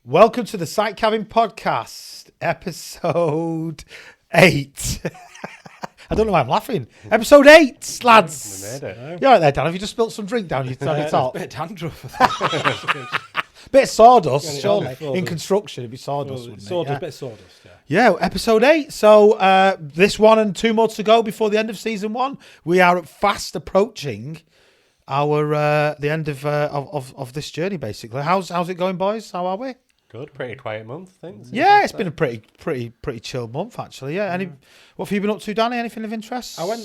Welcome to the Sight Cabin Podcast, episode 8. I don't know why I'm laughing. Episode 8, lads. We made it. You're right there, Dan. Have you just spilt some drink down your top? A bit of dandruff. Bit of sawdust, Yeah, surely. sawdust. In construction, it'd be sawdust, wouldn't it? Yeah. Bit of sawdust, yeah. Yeah, episode 8. So this one and 2 more to go before the end of season 1. We are fast approaching our the end of this journey, basically. How's it going, boys? How are we? Good, pretty quiet month, I think. Yeah, it's been a pretty chill month, actually. Yeah. What have you been up to, Danny? Anything of interest? I went,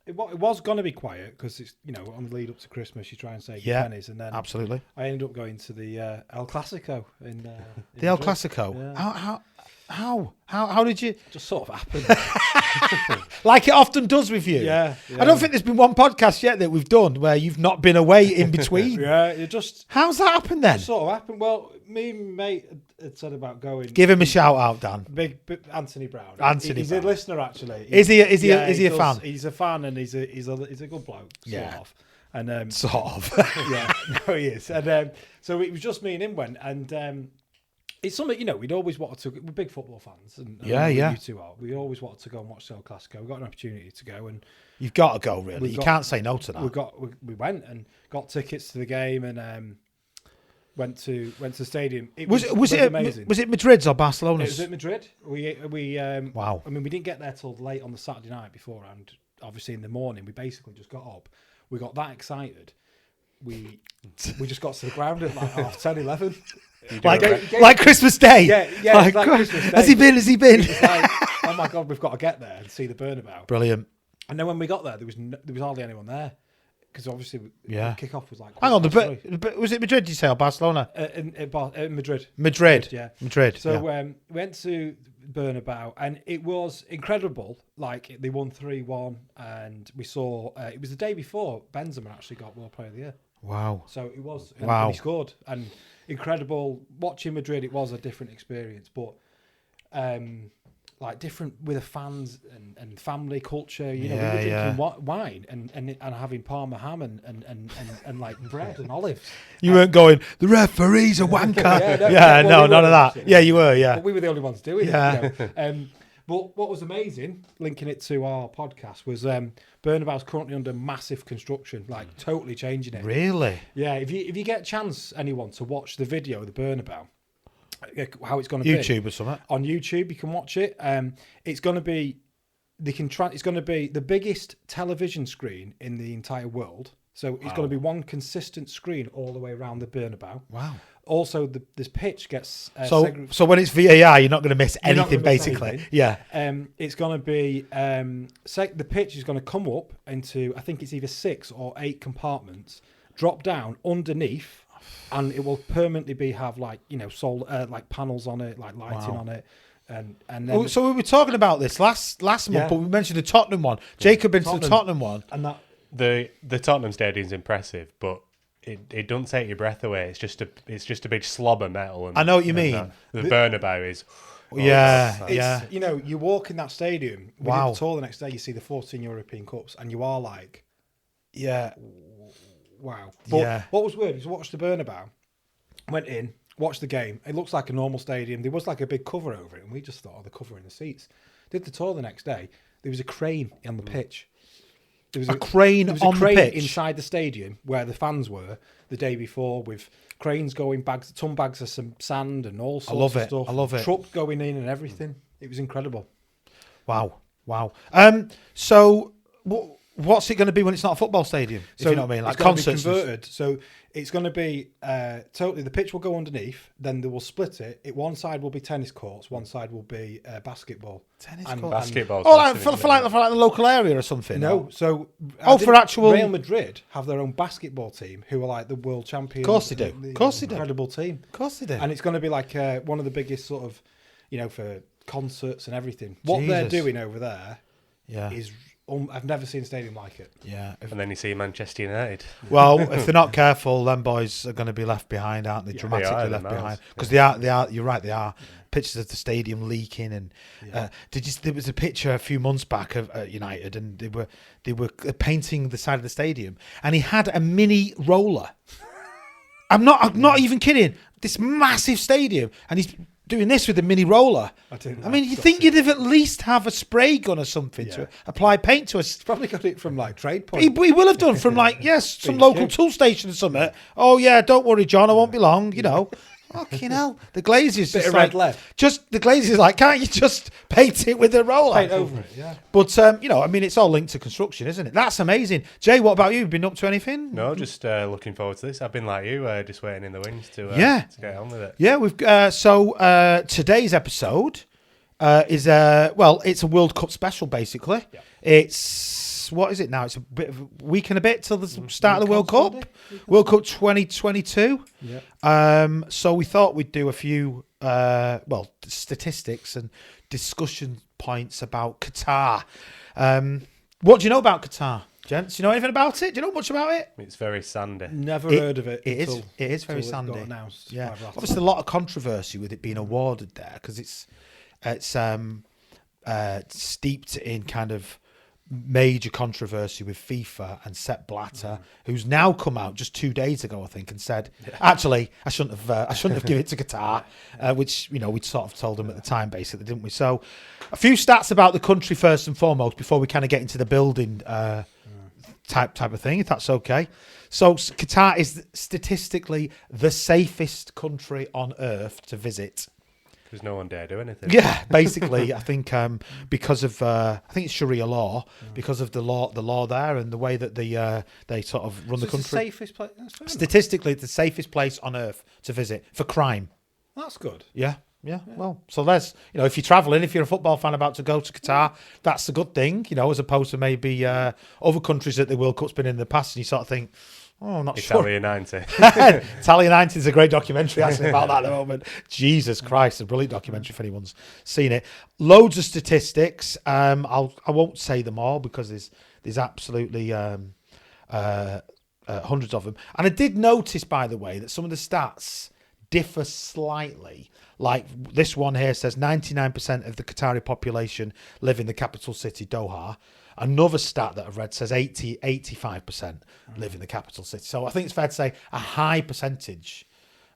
it was going to be quiet because it's, on the lead up to Christmas, you try and save your pennies. And then absolutely. I ended up going to the El Clasico in The El Madrid. Clasico? Yeah. How did you... Just sort of happened. Like it often does with you. Yeah. I don't think there's been one podcast yet that we've done where you've not been away in between. Yeah, it just How's that happened then? sort of happened. Well, me and mate had said about going. Give him a shout out, Dan. Big Anthony Brown. Anthony He's Brown. a listener, actually. Is he a does. fan? He's a fan, and he's a good bloke, Yeah. sort of. And Sort of. yeah, no, he is. And so it was just me and him went, and it's something we'd always wanted to. We're big football fans, and Yeah. You two are. We always wanted to go and watch the El Clasico. We got an opportunity to go, and You've got to go, really. You can't say no to that. we went and got tickets to the game, and went to the stadium. Was it amazing? Was it Madrid's or It Barcelona's? was at Madrid. We Wow. I mean, we didn't get there till late on the Saturday night beforehand. Obviously, in the morning, we basically just got up. We got that excited. We just got to the ground at like 10:30, 11. Like Christmas Day. Yeah, Like, like Christmas Day. Has he been? It's like, oh my God, we've got to get there and see the Bernabeu. Brilliant. And then when we got there, there was hardly anyone there because obviously Yeah. the kickoff was like. Hang on, quarter was it Madrid, did you say, or Barcelona? in Madrid. Madrid. Yeah. Madrid. So yeah. we went to Bernabeu, and it was incredible. Like they won 3-1, and we saw it was the day before Benzema actually got World Player of the Year. Wow. So it was, Wow. and he scored, and incredible. Watching Madrid, it was a different experience, but like different with the fans and family culture. We were drinking wine and having Parma ham and like bread and olives. You weren't going, the referee's a wanker. Well, none of that. Yeah, you were, yeah. But we were the only ones doing Yeah. it. But what was amazing, linking it to our podcast, was Bernabeu's currently under massive construction, like totally changing it. Really? Yeah, if you get a chance, anyone, to watch the video of the Bernabeu, how it's going to YouTube or something? on YouTube, you can watch it. It's going to be it's going to be the biggest television screen in the entire world. So it's going to be one consistent screen all the way around the Bernabeu. Wow. Also, this pitch gets So when it's VAR, you're not going to miss You're not anything, gonna miss basically. anything. Yeah. It's going to be the pitch is going to come up into, I think it's either 6 or 8 compartments, drop down underneath, and it will permanently have like solar like panels on it, like lighting on it, and then So we were talking about this last month, but we mentioned the Tottenham one. Jacob been to the Tottenham one. and that The Tottenham Stadium's impressive, but it doesn't take your breath away. It's just a big slob of metal. And, I know what you mean. The Bernabeu is. Yeah. you walk in that stadium. We Wow. did the tour the next day. You see the 14 European Cups, and you are like, Yeah. wow. But Yeah. what was weird is watch the Bernabeu, went in, watched the game. It looks like a normal stadium. There was like a big cover over it, and we just thought, oh, the cover in the seats. Did the tour the next day. There was a crane on the pitch. There was A crane on the pitch? inside the stadium where the fans were the day before, with cranes going, ton bags of some sand and all sorts of stuff. I love it. Truck going in and everything. It was incredible. Wow. So what's it going to be when it's not a football stadium? If you know what I mean? Like it's gonna be concerts. converted. So it's going to be totally. The pitch will go underneath. Then they will split it. One side will be tennis courts. One side will be basketball. Tennis And- court. Basketball's Oh, like, massive, for like the local area or something? No, so for actual- Real Madrid have their own basketball team who are like the world champions. Of course they do. The Of course they do. Incredible team. Of course they do. And it's going to be like one of the biggest sort of, for concerts and everything. What they're Jesus. doing over there Yeah. is I've never seen a stadium like it. Yeah. And then you see Manchester United. Well, if they're not careful, them boys are going to be left behind, aren't they? Yeah, Dramatically they are, left they're behind miles. because they are. You're right. They are. Pictures of the stadium leaking, and there was a picture a few months back of United, and they were painting the side of the stadium, and he had a mini roller. I'm not even kidding. this massive stadium, and he's doing this with a mini roller. I mean, you think you'd have at least have a spray gun or something to apply paint to us. He's probably got it from like Trade Point. He will have done from like, some local tool station or something. Oh yeah, don't worry, John, I won't be long, you know. Fucking hell. The Glazers Bit just of like, red lead. just the Glazers like, can't you just paint it with a roller? Paint over it, yeah. But you know, I mean, it's all linked to construction, isn't it? That's amazing. Jay, what about you? Been up to anything? No, just looking forward to this. I've been like you, just waiting in the wings to get on with it. Yeah, we've today's episode is it's a World Cup special basically. Yeah. It's what is it now? It's a bit of a week and a bit till the start of the World Cup. World Cup 2022. Yeah. So we thought we'd do a few statistics and discussion points about Qatar. What do you know about Qatar, gents? Do you know anything about it? Do you know much about it? It's very sandy. Never heard of it. It is very sandy. Got announced. Yeah. Obviously, a lot of controversy with it being awarded there because it's steeped in kind of major controversy with FIFA and Sepp Blatter, who's now come out just 2 days ago, I think, and said, actually, I shouldn't have given it to Qatar, which, you know, we'd sort of told him at the time, basically, didn't we? So, a few stats about the country first and foremost before we kind of get into the building type of thing, if that's okay. So, Qatar is statistically the safest country on earth to visit. Because no one dare do anything. Yeah, basically, I think because of I think it's Sharia law, because of the law there and the way that they sort of run the country. It's the safest place. Statistically, it's the safest place on earth to visit for crime. That's good. Yeah. Well, so there's, you know, if you're travelling, if you're a football fan about to go to Qatar, that's a good thing, you know, as opposed to maybe other countries that the World Cup's been in the past, and you sort of think, oh, I'm not Italia sure. 90. Italia 90 is a great documentary actually about that at the moment. Jesus Christ, a brilliant documentary if anyone's seen it. Loads of statistics. I won't say them all because there's absolutely hundreds of them. And I did notice, by the way, that some of the stats differ slightly. Like this one here says 99% of the Qatari population live in the capital city, Doha. Another stat that I've read says 85% live in the capital city. So I think it's fair to say a high percentage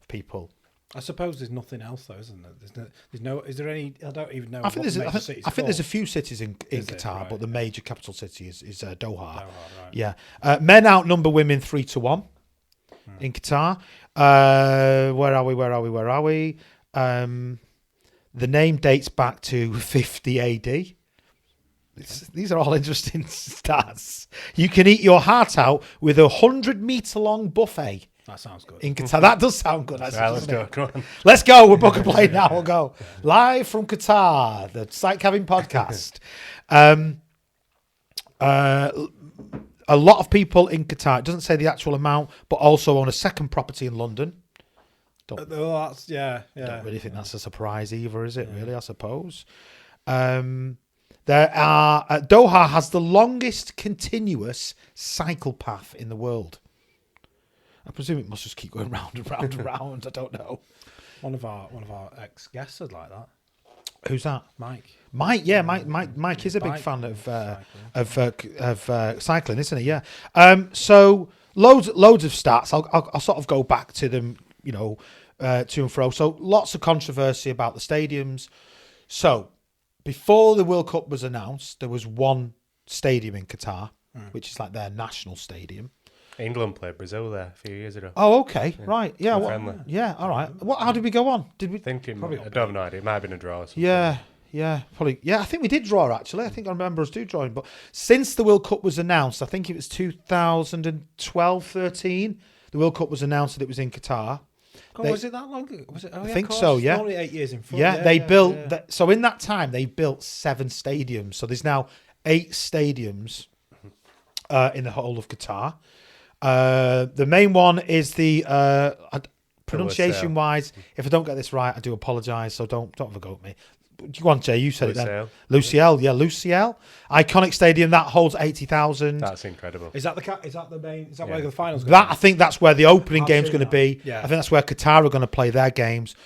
of people. I suppose there's nothing else though, isn't there? There's no. Is there any? I don't even know. I think there's a few cities in Qatar, right? but the major capital city is Doha. Doha, right. Yeah, men outnumber women 3-1 in Qatar. Where are we? The name dates back to 50 AD. These are all interesting stats. You can eat your heart out with a 100-meter-long buffet. That sounds good. In Qatar. That does sound good. Right, let's go. Come on. Let's go. We'll book a plane now. We'll go. Live from Qatar, the Site Cabin podcast. A lot of people in Qatar, it doesn't say the actual amount, but also own a second property in London. Don't really think that's a surprise either, is it? Yeah. Really, I suppose. Doha has the longest continuous cycle path in the world. I presume it must just keep going round and round and round. I don't know. One of our ex guests is like that. Who's that? Mike, yeah, Mike is a big fan of cycling, isn't he? Yeah. So loads of stats. I'll sort of go back to them, you know, to and fro. So lots of controversy about the stadiums. So before the World Cup was announced, there was one stadium in Qatar, which is like their national stadium. England played Brazil there a few years ago. Oh, okay, yeah. Right, yeah, Friendly. Yeah, all right. How did we go on? Did we? I don't have no idea. It might have been a draw or something. Yeah, probably. Yeah, I think we did draw actually. I think I remember us drawing. But since the World Cup was announced, I think it was 2012-13. The World Cup was announced that it was in Qatar. Was it that long ago? Was it? I think so. Yeah, only 8 years in front. Yeah, they built. So in that time, they built 7 stadiums. So there's now 8 stadiums in the whole of Qatar. The main one is the pronunciation wise. If I don't get this right, I do apologise. So don't have a go at me. Go on, Jay. You said it then. Luciel, yeah, Luciel. Iconic stadium that holds 80,000. That's incredible. Is that the main? Is that where the finals? I think that's where the opening game's going to be. Yeah. I think that's where Qatar are going to play their games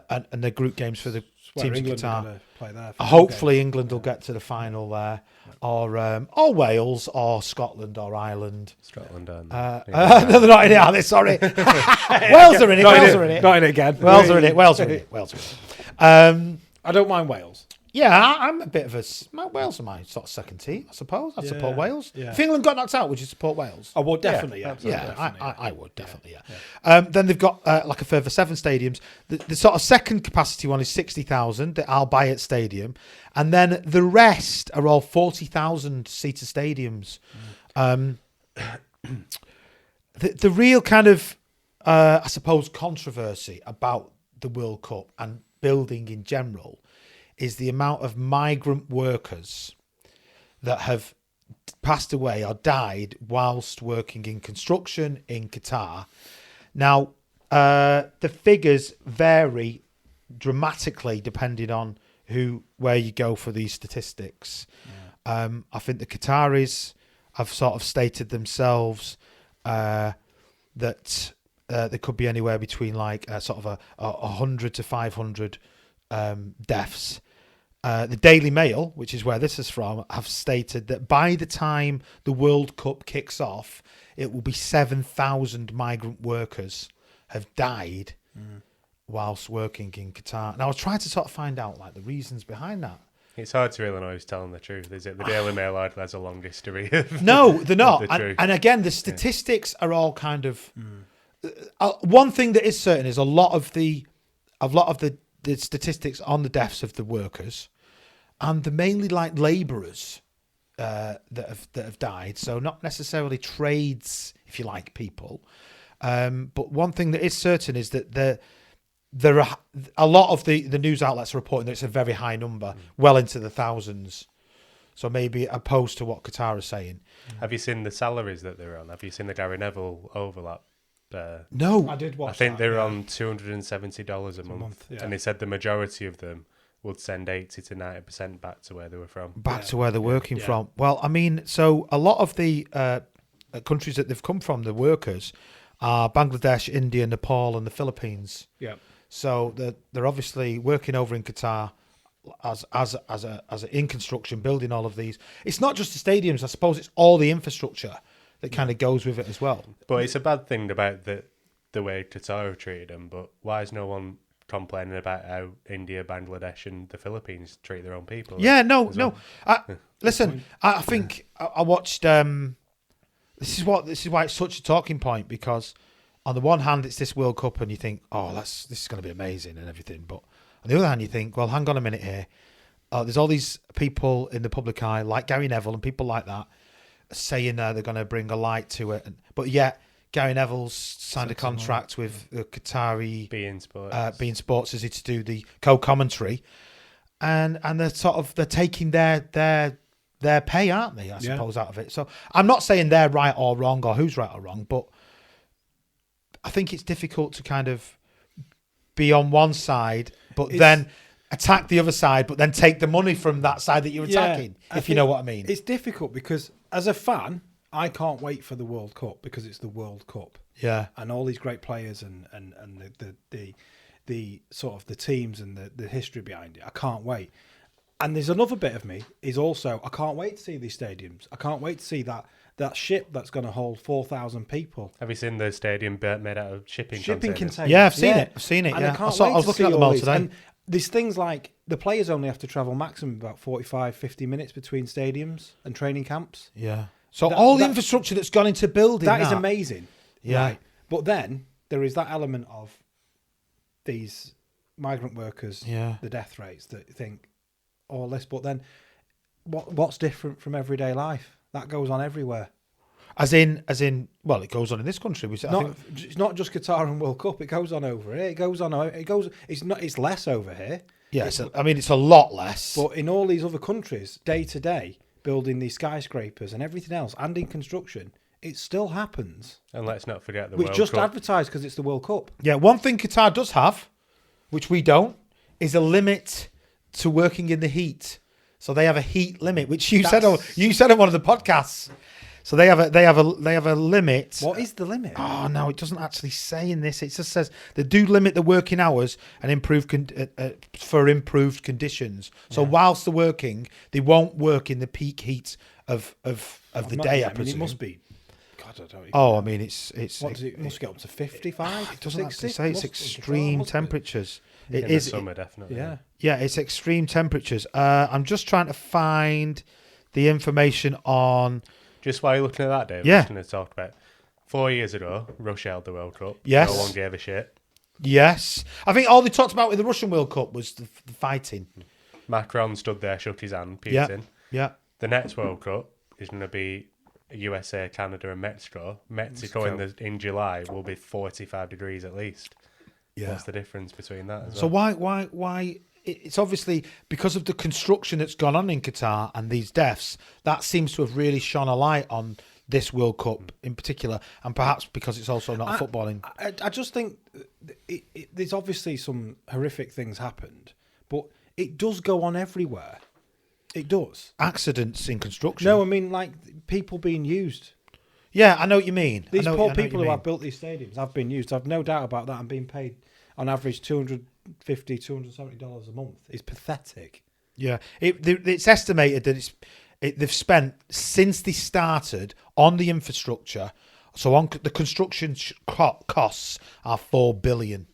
and their group games for the where teams in England are Qatar. going to play there. for Hopefully, games. England will get to the final there, or Wales, or Scotland, or Ireland. Scotland and No, they're not in it, are they? Sorry. Wales are in it. Wales are in it. Not in it again. Wales are in it. Wales are in it. Wales are in it. I don't mind Wales. Yeah, I'm a bit of a Wales are my sort of second team, I suppose. I support Wales. Yeah. If England got knocked out, would you support Wales? I would definitely, Yeah, yeah. absolutely. I would definitely, yeah. Then they've got like a further 7 stadiums. The sort of second capacity one is 60,000, the Al Bayat Stadium, and then the rest are all 40,000 seater stadiums. The real kind of, I suppose, controversy about the World Cup and building in general is the amount of migrant workers that have passed away or died whilst working in construction in Qatar. Now, the figures vary dramatically depending on where you go for these statistics. I think the Qataris have sort of stated themselves that there could be anywhere between like sort of a 100 to 500 deaths. The Daily Mail, which is where this is from, have stated that by the time the World Cup kicks off, it will be 7,000 migrant workers have died whilst working in Qatar. And I was trying to sort of find out like the reasons behind that. It's hard to really know who's telling the truth, is it? The Daily Mail hardly has a long history of No, they're not. the truth. And again, the statistics are all kind of. One thing that is certain is a lot of the statistics on the deaths of the workers, and they're mainly like labourers that have died. So not necessarily trades, if you like, people. But one thing that is certain is that there are a lot of the news outlets are reporting that it's a very high number, well into the thousands. So maybe opposed to what Qatar is saying. Have you seen the salaries that they're on? Have you seen the Gary Neville overlap? No, I did watch I think that, they're yeah. on $270 a month, yeah. and they said the majority of them would send 80 to 90% back to where they were from. back to where they're working from. Well, I mean, so a lot of the countries that they've come from, the workers, are Bangladesh, India, Nepal, and the Philippines. Yeah. So they're obviously working over in Qatar as in construction, building all of these. It's not just the stadiums, I suppose. It's all the infrastructure that kind of goes with it as well. But it's a bad thing about the way Qatar have treated them. But why is no one complaining about how India, Bangladesh, and the Philippines treat their own people? Yeah, no. Well? Listen, I think I watched. This is why it's such a talking point, because on the one hand it's this World Cup and you think, oh, this is going to be amazing and everything, but on the other hand you think, well, hang on a minute here. There's all these people in the public eye, like Gary Neville and people like that, saying they're going to bring a light to it, but yet Gary Neville's signed a contract with the Qatari Being sports. Being Sports as to do the co-commentary, and they're taking their pay, aren't they? I suppose out of it. So I'm not saying they're right or wrong or who's right or wrong, but I think it's difficult to kind of be on one side, but then attack the other side, but then take the money from that side that you're attacking, if you know what I mean. It's difficult because as a fan, I can't wait for the World Cup because it's the World Cup. Yeah. And all these great players and the sort of the teams and the history behind it. I can't wait. And there's another bit of me is also, I can't wait to see these stadiums. I can't wait to see that ship that's going to hold 4,000 people. Have you seen the stadium made out of shipping containers? Yeah, I've seen it. I've seen it. And Yeah, I can't I wait was to looking see at them all all these. today. And there's things like the players only have to travel maximum about 45, 50 minutes between stadiums and training camps. Yeah. So all the infrastructure that's gone into building that is amazing. Yeah. Right. But then there is that element of these migrant workers, the death rates that you think all this. But then what's different from everyday life? That goes on everywhere. As in, well, it goes on in this country. It's not just Qatar and World Cup. It goes on over here. It's less over here. Yeah, it's a lot less. But in all these other countries, day to day, building these skyscrapers and everything else, and in construction, it still happens. And let's not forget the Which World just Cup. advertised because it's the World Cup. Yeah, one thing Qatar does have, which we don't, is a limit to working in the heat. So they have a heat limit, which you said on one of the podcasts. So they have a limit. What is the limit? Oh no, it doesn't actually say in this. It just says they do limit the working hours and for improved conditions. So whilst they're working, they won't work in the peak heat of the day. I presume it must be. God, I don't even Oh, know. I mean, it's What does it must get up to 55? it doesn't 60? actually say it's extreme Must be. temperatures. It In is. the summer, definitely. Yeah. Yeah, it's extreme temperatures. I'm just trying to find the information on. Just while you're looking at that, Dave, Yeah. I'm just going to talk about 4 years ago, Russia held the World Cup. Yes. No one gave a shit. Yes, I think all they talked about with the Russian World Cup was the fighting. Macron stood there, shook his hand, Yeah, Putin. yeah. The next World Cup is going to be USA, Canada, and Mexico. Mexico in July will be 45 degrees at least. Yeah. What's the difference between that? As So well? why? It's obviously because of the construction that's gone on in Qatar and these deaths. That seems to have really shone a light on this World Cup in particular, and perhaps because it's also not footballing. I just think there's obviously some horrific things happened, but it does go on everywhere. It does. Accidents in construction. No, I mean like people being used. Yeah, I know what you mean. These I know poor what you people who mean. have built these stadiums have been used. I've no doubt about that. I'm being paid on average $250, $270 a month. It's pathetic. Yeah, it's estimated that they've spent since they started on the infrastructure. So on the construction costs are $4 billion.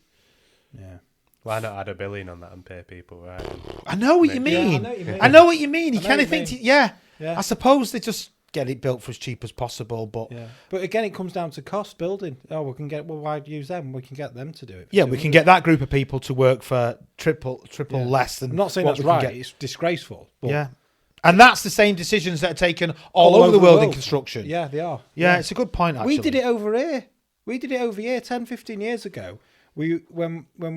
Yeah. Why not add $1 billion on that and pay people? Right? I know what you Yeah, I mean. know what you mean. I know what you mean. You I know kind what of you think, mean. yeah. Yeah. I suppose they just get it built for as cheap as possible, but Yeah. But again, it comes down to cost building. Oh, why use them? We can get them to do it. yeah, we can get that group of people to work for triple Yeah. less than. I'm not saying what that's we can right. get. It's disgraceful. But Yeah, and that's the same decisions that are taken all over the world in construction. Yeah, they are. Yeah, it's a good point. Actually, We did it over here. We did it over here 10, 15 years ago. When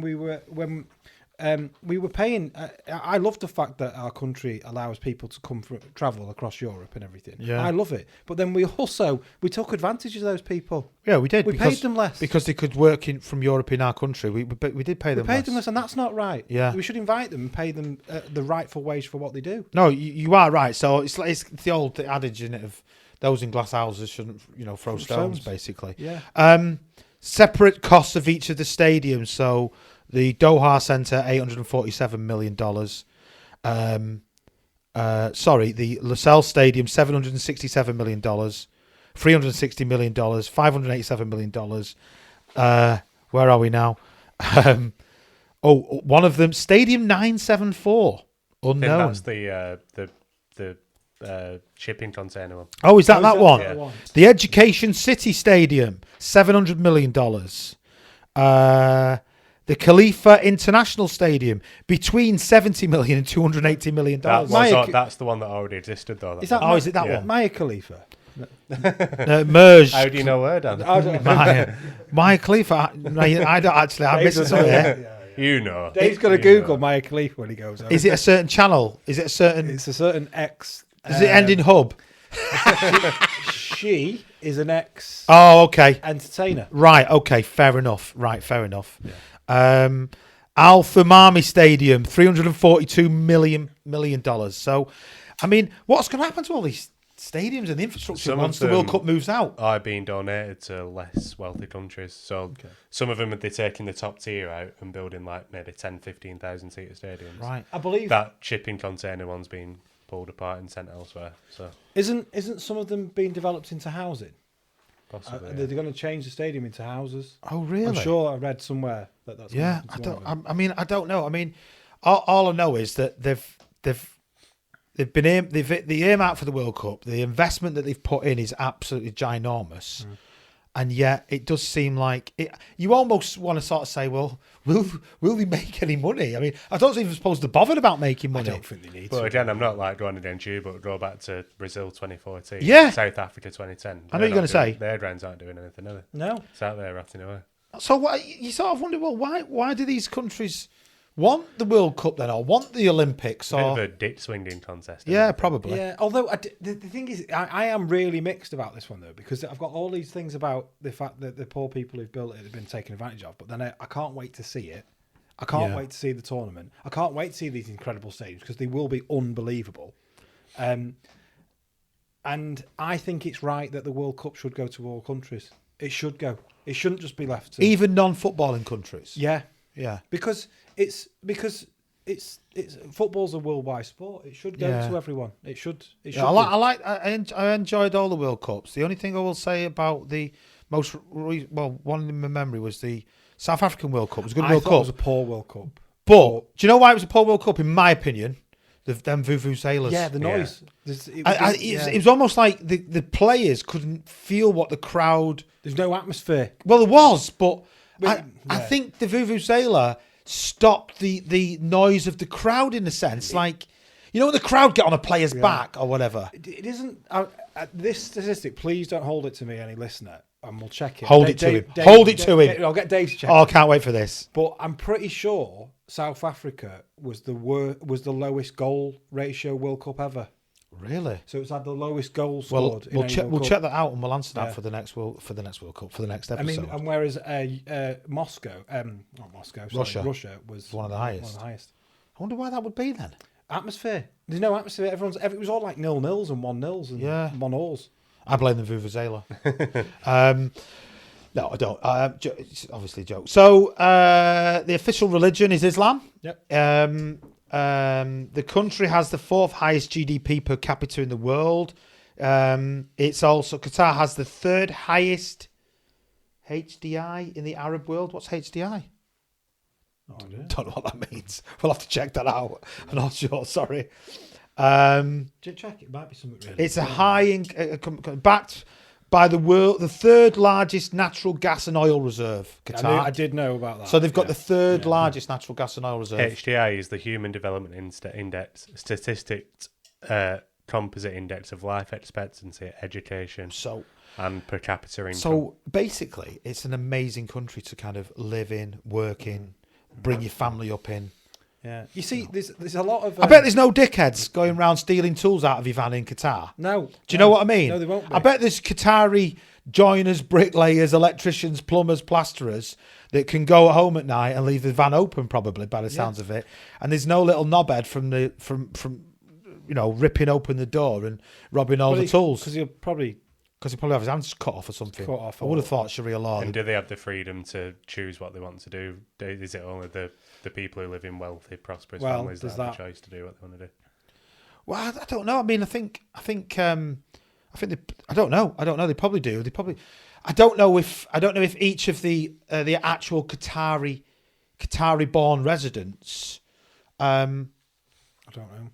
we were paying. I love the fact that our country allows people to travel across Europe and everything. Yeah. I love it. But then we took advantage of those people. Yeah, we did. We paid them less. because they could work from Europe in our country. We did pay We them. paid them less, and that's not right. Yeah. We should invite them and pay them the rightful wage for what they do. No, you are right. So it's the old adage, isn't it, of those in glass houses shouldn't throw stones, basically. Yeah. Separate costs of each of the stadiums. So the Doha Centre, $847 million. The Lusail Stadium, $767 million. $360 million. $587 million. Where are we now? One of them, Stadium 974. I think Unknown. that's the shipping container one. Oh, is that one? Yeah. The Education City Stadium, $700 million. The Khalifa International Stadium, between $70 million and $280 million. That's the one that already existed, though. Is that is it that yeah. one? Maya Khalifa? Merged. How do you know where, Dan? Maya Khalifa. I don't actually. I missed it somewhere. You know. Dave's going to Google Maya Khalifa when he goes over. Is it a certain channel? Is it a certain? It's a certain ex. Does it end in hub? She is an ex Oh, okay. entertainer. Right. Okay. Fair enough. Right. Fair enough. Al Thumami Stadium, $342 million. So, I mean, what's going to happen to all these stadiums and the infrastructure once the World Cup moves out? Are being donated to less wealthy countries. So some of them they're taking the top tier out and building like maybe 10, 15,000 seater stadiums. Right. I believe That shipping container one's being pulled apart and sent elsewhere. So isn't some of them being developed into housing? possibly. They're going to change the stadium into houses. Oh, really? I'm sure I read somewhere that's. Yeah. Gonna happen to one of them. I mean, I don't know. I mean, all I know is that they've been the aim out for the World Cup. The investment that they've put in is absolutely ginormous, and yet it does seem like it. You almost want to sort of say, well, will they make any money? I mean, I don't even suppose they're bothered about making money. I don't think they need But to. again, I'm not like going against you, but go back to Brazil 2014, Yeah. South Africa 2010. I know you're gonna say. their drones aren't doing anything, are they? No. It's out there rotting away. So what you sort of wonder, well, why do these countries want the World Cup then, or want the Olympics, Bit of or a ditch swinging contest. yeah, isn't it? probably. Yeah, although the thing is, I am really mixed about this one though, because I've got all these things about the fact that the poor people who've built it have been taken advantage of, but then I can't wait to see it. I can't Yeah. wait to see the tournament. I can't wait to see these incredible stadiums because they will be unbelievable. And I think it's right that the World Cup should go to all countries. It should go. It shouldn't just be left to even non-footballing countries. Yeah, Yeah. because it's football's a worldwide sport. It should go to everyone. It should. It should. Yeah, I enjoyed all the World Cups. The only thing I will say about the one in my memory was the South African World Cup. It was a good World thought Cup. It was a poor World Cup. But do you know why it was a poor World Cup? In my opinion, them vuvuzelas. Yeah, the noise. It was almost like the players couldn't feel what the crowd. There's no atmosphere. Well, there was, but Yeah. I think the vuvuzela stopped the noise of the crowd in a sense. Like, you know, when the crowd get on a player's back or whatever. It isn't. This statistic, please don't hold it to me, any listener, and we'll check it. Hold it to him. Hold it to him. I'll get Dave to check. Oh, I can't wait for this. But I'm pretty sure South Africa was the lowest goal ratio World Cup ever. Really? So it's had the lowest goal Well, scored. we'll check that out and we'll answer that for the next World Cup, for the next episode. I mean, and whereas Moscow, not Moscow, sorry, Russia was one of the highest. I wonder why that would be then. Atmosphere. There's no atmosphere. It was all like 0-0s and 1-0s and 1-0s. I blame the vuvuzela. No, I don't. It's obviously a joke. So the official religion is Islam. Yep. The country has the 4th highest GDP per capita in the world. It's also Qatar has the 3rd highest HDI in the Arab world. What's HDI? Don't know what that means. We'll have to check that out. I'm not sure. Sorry. Check it. Might be something really. It's a high backed by the 3rd largest natural gas and oil reserve. Qatar. I did know about that. So they've got the 3rd largest natural gas and oil reserve. HDI is the Human Development Index, statistics composite index of life expectancy, education, and per capita income. So basically, it's an amazing country to kind of live in, work in, bring your family up in. Yeah, you see, there's a lot of. I bet there's no dickheads going around stealing tools out of your van in Qatar. No. Do you know what I mean? No, they won't be. I bet there's Qatari joiners, bricklayers, electricians, plumbers, plasterers that can go home at night and leave the van open, probably by the sounds of it. And there's no little knobhead from ripping open the door and robbing all the tools because he'll probably have his hands cut off or something. I would have thought Sharia law. And do they have the freedom to choose what they want to do? Is it only the people who live in wealthy, prosperous families that have the choice to do what they want to do? Well, I don't know. I mean, I think I don't know. They probably do. I don't know if each of the actual Qatari-born residents. I don't know.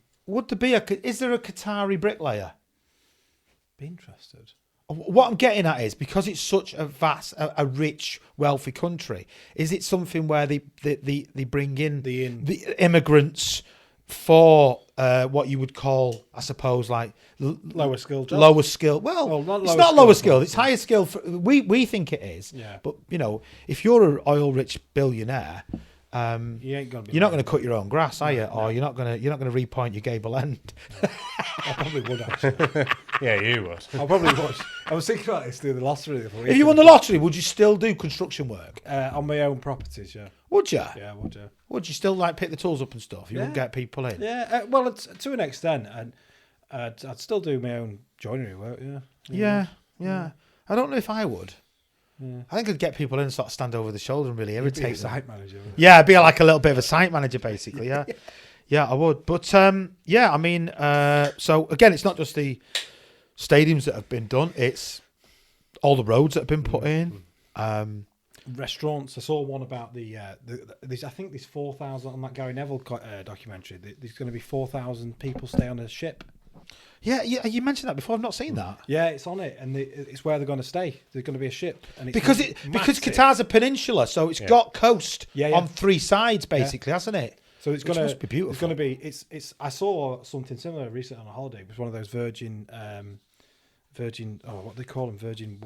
Is there a Qatari bricklayer? Be interested. What I'm getting at is, because it's such a vast, a rich, wealthy country, is it something where they bring in the immigrants for what you would call, I suppose, like lower skill jobs? Lower skill. Well, it's not lower skill. It's higher skill. We think it is. Yeah. But if you're an oil-rich billionaire, you're not going to cut your own grass, are you? Or you're not going to repoint your gable end. I probably would actually. Yeah, you would. I probably would. I was thinking about this through the lottery. If you won the lottery, would you still do construction work on my own properties? Yeah. Would you? Yeah, would you? Would you still pick the tools up and stuff? You wouldn't get people in. Yeah. Well, to an extent, and I'd still do my own joinery work. Yeah. Yeah. I don't know if I would. Yeah. I think I'd get people in and sort of stand over the shoulder and really irritate them. Site manager. Yeah, I'd be like a little bit of a site manager, basically. Yeah, yeah, I would. But I mean, so again, it's not just the stadiums that have been done; it's all the roads that have been put in. Restaurants. I saw one about I think there's 4,000 on that Gary Neville documentary. There's going to be 4,000 people stay on a ship. Yeah, you mentioned that before. I've not seen that. Yeah, it's on it, and it's where they're going to stay. There's going to be a ship, and because Qatar's a peninsula, so it's got coast on 3 sides, basically, hasn't it? So it's going to must be beautiful. It's going to be. It's. I saw something similar recently on a holiday. It was one of those Virgin. Oh, what do they call them? Virgin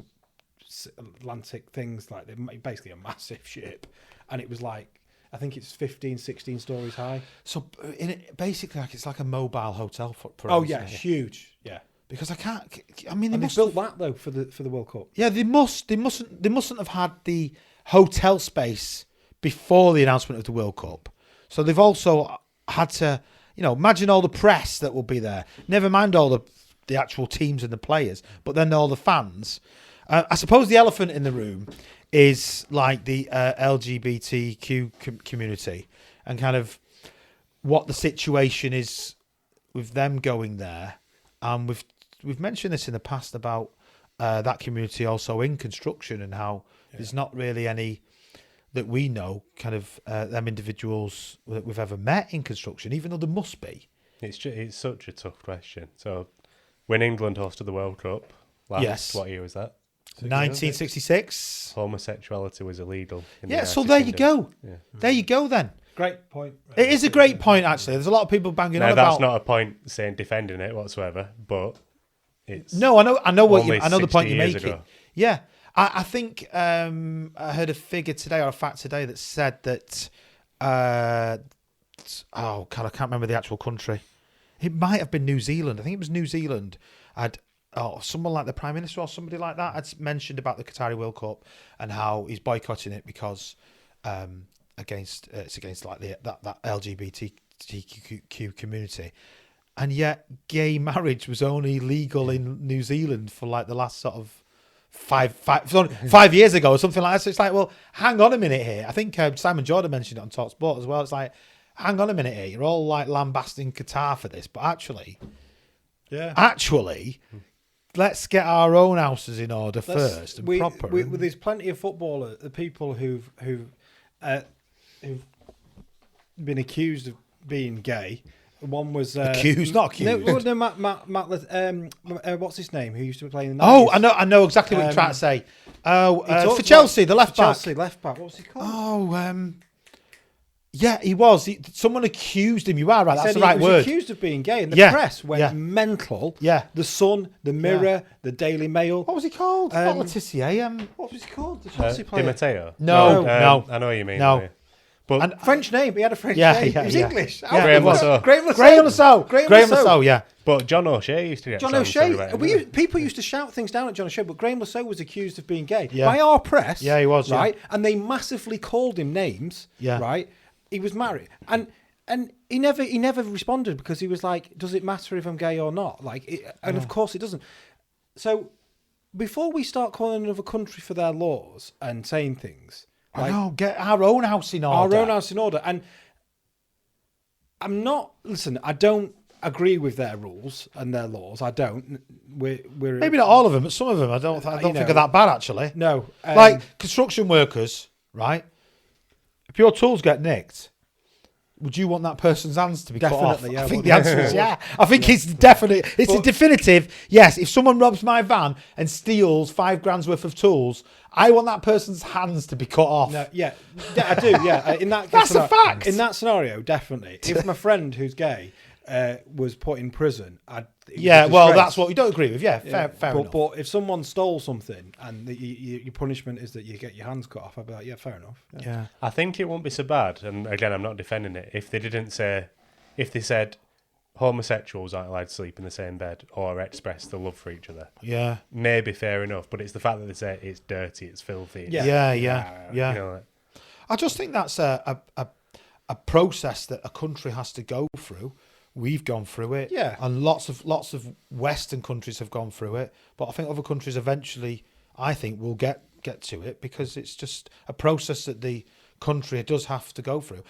Atlantic things. Like they're basically a massive ship, and it was like. I think it's 15, 16 stories high. So basically, it's like a mobile hotel for us, yeah, huge. Yeah, because I can't. I mean, they built that though for the World Cup. Yeah, they mustn't have had the hotel space before the announcement of the World Cup. So they've also had to, imagine all the press that will be there. Never mind all the the actual teams and the players, but then all the fans. I suppose the elephant in the room is like the LGBTQ community and kind of what the situation is with them going there. And we've mentioned this in the past about that community also in construction and how there's not really any that we know kind of them individuals that we've ever met in construction, even though there must be. It's such a tough question. So when England hosted the World Cup last, what year was that? 1966. Homosexuality was illegal. So there you go. Yeah. There you go then. Great point. It is a great point, actually. There's a lot of people banging on about... that's not a point saying defending it whatsoever, but it's... No, I know the point you're making. Ago. Yeah. I think I heard a figure today, or a fact today, that said that... I can't remember the actual country. It might have been New Zealand. I think it was New Zealand. Someone like the Prime Minister or somebody like that had mentioned about the Qatar World Cup and how he's boycotting it because it's against like that LGBTQ community, and yet gay marriage was only legal in New Zealand for like the last sort of 5 years ago or something like that. So it's like, well, hang on a minute here. I think Simon Jordan mentioned it on Talk Sport as well. It's like, hang on a minute here. You're all like lambasting Qatar for this, but actually, let's get our own houses in order first and proper. There's plenty of footballers, the people who've been accused of being gay. One was accused, not accused. No, Matt what's his name? Who used to be playing in the 90s? I know exactly what you're trying to say. For Chelsea, the left back. Chelsea left back. What was he called? Yeah, he was. Someone accused him. You are right. That's the right word. He was accused of being gay, and the press went mental. Yeah. The Sun, the Mirror, the Daily Mail. What was he called? Not Letizia. What was he called? The Chelsea player. Di Matteo? No. I know what you mean. No. But French name. He had a French name. He was English. Graham Lasso. Graham Lasso, yeah. But John O'Shea used to get John O'Shea. People used to shout things down at John O'Shea, but Graham Lasso was accused of being gay by our press. Yeah, he was. Right, and they massively called him names. Yeah. Right. He was married, and he never responded because he was like, "Does it matter if I'm gay or not?" Of course it doesn't. So before we start calling another country for their laws and saying things. Get our own house in order. And I don't agree with their rules and their laws. I don't. We're maybe not all of them, but some of them I don't think are that bad actually. No. Like construction workers, right? If your tools get nicked, would you want that person's hands to be cut off? Yeah, I think the answer is yeah. I think it's a definitive yes. If someone robs my van and steals $5,000 worth of tools, I want that person's hands to be cut off. No, yeah, I do. Yeah, in that that's a fact. In that scenario, definitely. If my friend who's gay was put in prison, that's what we don't agree with. Yeah, fair enough. But if someone stole something and your punishment is that you get your hands cut off, I'd be like, yeah, fair enough. Yeah. I think it won't be so bad. And again, I'm not defending it. If they said homosexuals aren't allowed to sleep in the same bed or express the love for each other. Yeah. Maybe fair enough, but it's the fact that they say it's dirty, it's filthy. Yeah. You know, I just think that's a process that a country has to go through. We've gone through it. Yeah. And lots of Western countries have gone through it. But I think other countries eventually, I think, will get to it because it's just a process that the country does have to go through.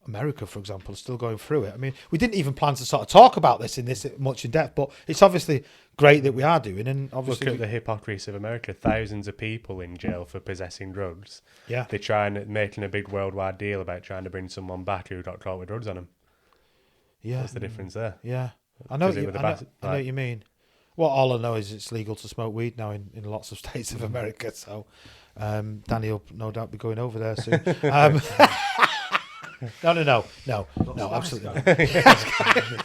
America, for example, is still going through it. I mean, we didn't even plan to sort of talk about this much in depth, but it's obviously great that we are doing. And obviously, look at the hypocrisy of America. Thousands of people in jail for possessing drugs. Yeah. They're making a big worldwide deal about trying to bring someone back who got caught with drugs on them. Yeah. What's the difference there? Yeah. I know what you mean. Well, all I know is it's legal to smoke weed now in lots of states of America. So Danny will no doubt be going over there soon. No, absolutely not.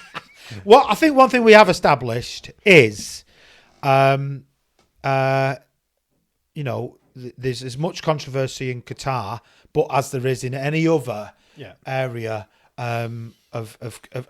Well, I think one thing we have established is, there's as much controversy in Qatar, but as there is in any other area of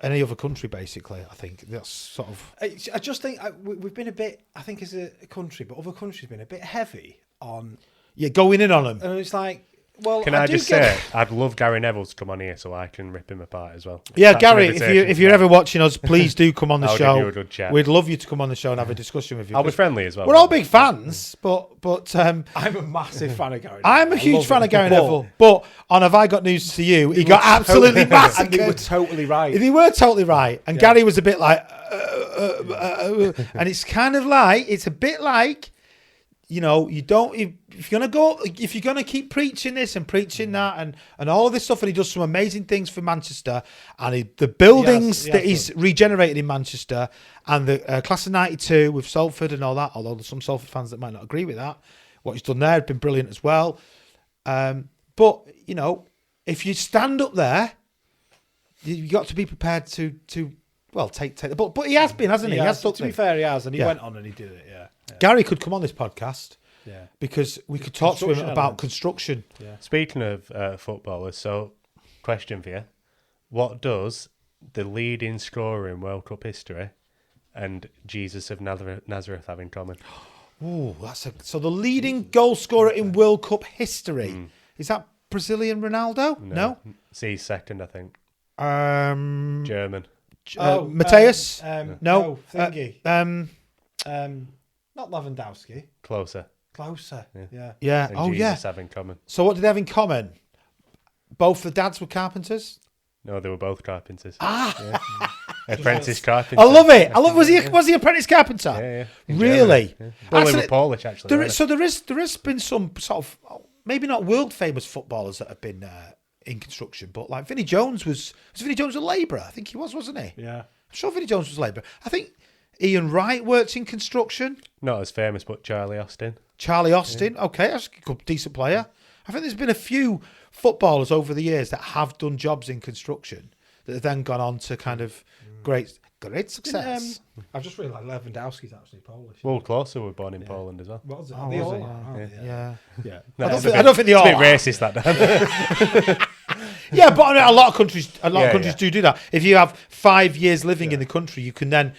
any other country, basically. I think that's sort of. I just think we've been a bit. I think as a country, but other countries have been a bit heavy on. Yeah, going in on them, and it's like. Well, Can I just say, I'd love Gary Neville to come on here so I can rip him apart as well. Yeah, That's Gary, if you're ever watching us, please do come on the I'll show. give you a good chat. We'd love you to come on the show and have a discussion with you. I'll be friendly as well. We're all big fans, but I'm a massive fan of Gary Neville. I'm a huge fan of Gary Neville. But on Have I Got News to You, he got absolutely massacred. And they were totally right. They were totally right. And Gary was a bit like, and it's kind of like, it's a bit like, you know, you don't, if you're going to keep preaching this and preaching that and all of this stuff, and he does some amazing things for Manchester, and the buildings that he's regenerated in Manchester, and the class of 92 with Salford and all that, although there's some Salford fans that might not agree with that, what he's done there has been brilliant as well. But, you know, if you stand up there, you've got to be prepared to take the ball. But he has been, hasn't he? He has. To be fair, he has, and he went on and he did it, yeah. Gary could come on this podcast. Yeah. Because we could talk to him about construction. Yeah. Speaking of footballers, so question for you. What does the leading scorer in World Cup history and Jesus of Nazareth have in common? Oh, so the leading goal scorer in World Cup history. Is that Brazilian Ronaldo? No. He's second, I think. German. Mateus? No. Thingy. Not Lewandowski. Closer. Yeah. And Jesus have in common. So what did they have in common? Both the dads were carpenters? No, they were both carpenters. Apprentice carpenter. I love it. Was he apprentice carpenter? Yeah. Really? Yeah. Well, they were Polish, actually. There has been some sort of, maybe not world famous footballers that have been in construction, but like Vinnie Jones was Vinnie Jones a labourer? I think he was, wasn't he? Yeah. I'm sure Vinnie Jones was a labourer. I think Ian Wright worked in construction. Not as famous, but Charlie Austin. Okay, that's a good, decent player. I think there's been a few footballers over the years that have done jobs in construction that have then gone on to kind of great success. I've just realised Lewandowski's actually Polish. Will Klose were born in Poland as well. Was it? Yeah. No, I don't think they all are. It's a bit racist, that. Yeah, but I mean, a lot of countries do that. If you have 5 years living in the country, you can then